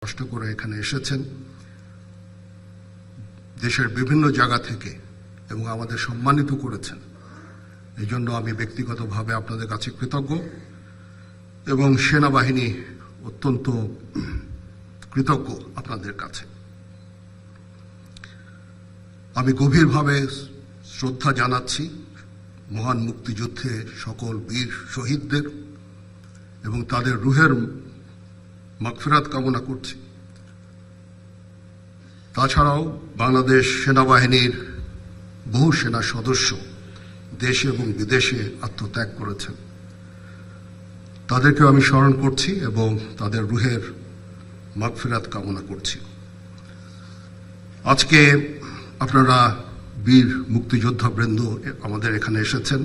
কষ্ট করে এখানে এসেছেন দেশের বিভিন্ন জায়গা থেকে এবং আমাদের সম্মানিত করেছেন। এই জন্য আমি ব্যক্তিগতভাবে আপনাদের কাছে কৃতজ্ঞ এবং সেনাবাহিনী অত্যন্ত কৃতজ্ঞ আপনাদের কাছে। আমি গভীরভাবে শ্রদ্ধা জানাচ্ছি মহান মুক্তিযুদ্ধে সকল বীর শহীদদের এবং তাদের রুহের মাগফিরাত কামনা করছি। তাছাড়াও বাংলাদেশ সেনাবাহিনীর বহু সেনা সদস্য দেশে এবং বিদেশে আত্মত্যাগ করেছেন, তাদেরকেও আমি স্মরণ করছি এবং তাদের রুহের মাগফিরাত কামনা করছি। আজকে আপনারা বীর মুক্তিযোদ্ধা বৃন্দ আমাদের এখানে এসেছেন,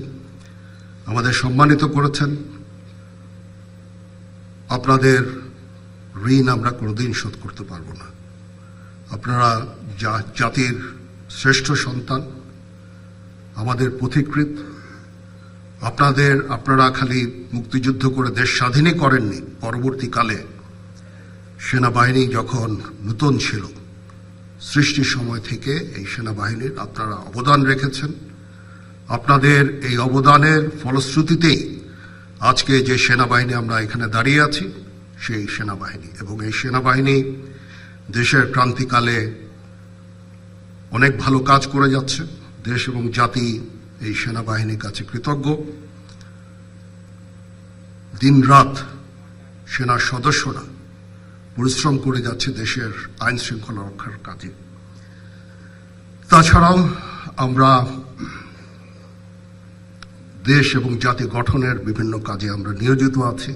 আমাদের সম্মানিত করেছেন। আপনাদের ঋণ আমরা কোনোদিন শোধ করতে পারবো না। আপনারা জাতির শ্রেষ্ঠ সন্তান, আমাদের পথিকৃৎ। আপনারা খালি মুক্তিযুদ্ধ করে দেশ স্বাধীনই করেননি, পরবর্তীকালে সেনাবাহিনী যখন নূতন ছিল সৃষ্টির সময় থেকে এই সেনাবাহিনীর আপনারা অবদান রেখেছেন। আপনাদের এই অবদানের ফলশ্রুতিতেই আজকে যে সেনাবাহিনী আমরা এখানে দাঁড়িয়ে আছি সেই সেনাবাহিনী, এবং এই সেনাবাহিনী দেশের ক্রান্তিকালে অনেক ভালো কাজ করে যাচ্ছে। দেশ এবং জাতি এই সেনাবাহিনীর কাছে কৃতজ্ঞ। দিনরাত সেনার সদস্যরা পরিশ্রম করে যাচ্ছে দেশের আইন শৃঙ্খলা রক্ষার কাজে। তাছাড়াও আমরা দেশ এবং জাতি গঠনের বিভিন্ন কাজে আমরা নিয়োজিত আছি।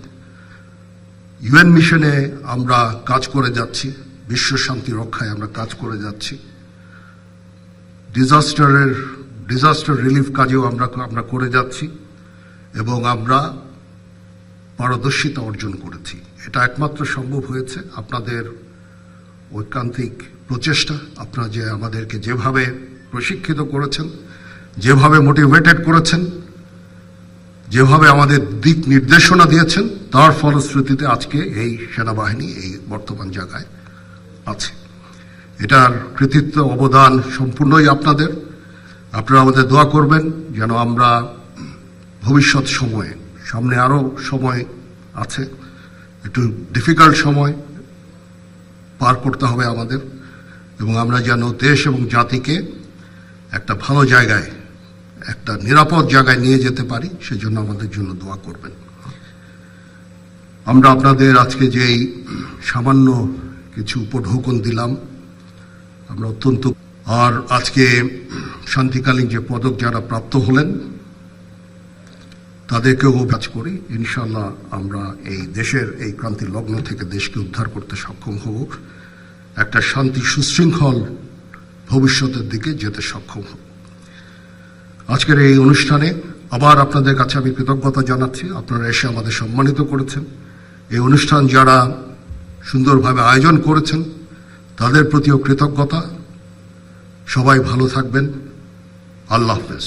ইউএন মিশনে আমরা কাজ করে যাচ্ছি, বিশ্ব শান্তি রক্ষায় আমরা কাজ করে যাচ্ছি। ডিজাস্টার রিলিফ কাজেও আমরা করে যাচ্ছি এবং আমরা পারদর্শিতা অর্জন করেছি। এটা একমাত্র সম্ভব হয়েছে আপনাদের ঐকান্তিক প্রচেষ্টা। আপনারা যে আমাদেরকে যেভাবে প্রশিক্ষিত করেছেন, যেভাবে মোটিভেটেড করেছেন, যেভাবে আমাদের দিক নির্দেশনা দিয়েছেন, তার ফলশ্রুতিতে আজকে এই সেনাবাহিনী এই বর্তমান জায়গায় আছে। এটার কৃতিত্ব অবদান সম্পূর্ণই আপনাদের। আপনারা আমাদের দোয়া করবেন যেন আমরা ভবিষ্যৎ সময়ে, সামনে আরো সময় আছে, একটু ডিফিকাল্ট সময় পার করতে হবে আমাদের, এবং আমরা যেন দেশ এবং জাতিকে একটা ভালো জায়গায়, একটা নিরাপদ জায়গায় নিয়ে যেতে পারি, সেজন্য আমাদের জন্য দোয়া করবেন। আমরা আপনাদের আজকে যেই সামান্য কিছু উপঢৌকন দিলাম, আমরা অত্যন্ত, আর আজকে শান্তিকালীন যে পদক যারা প্রাপ্ত হলেন তাদেরকেও কাজ করি। ইনশাআল্লাহ আমরা এই দেশের এই ক্রান্তি লগ্ন থেকে দেশকে উদ্ধার করতে সক্ষম হব, একটা শান্তি সুশৃঙ্খল ভবিষ্যতের দিকে যেতে সক্ষম হব। আজকের এই অনুষ্ঠানে আবার আপনাদের কাছে আমি কৃতজ্ঞতা জানাচ্ছি। আপনারা এসে আমাদের সম্মানিত করেছেন। এই অনুষ্ঠান যারা সুন্দরভাবে আয়োজন করেছেন তাদের প্রতিও কৃতজ্ঞতা। সবাই ভালো থাকবেন। আল্লাহ হাফেজ।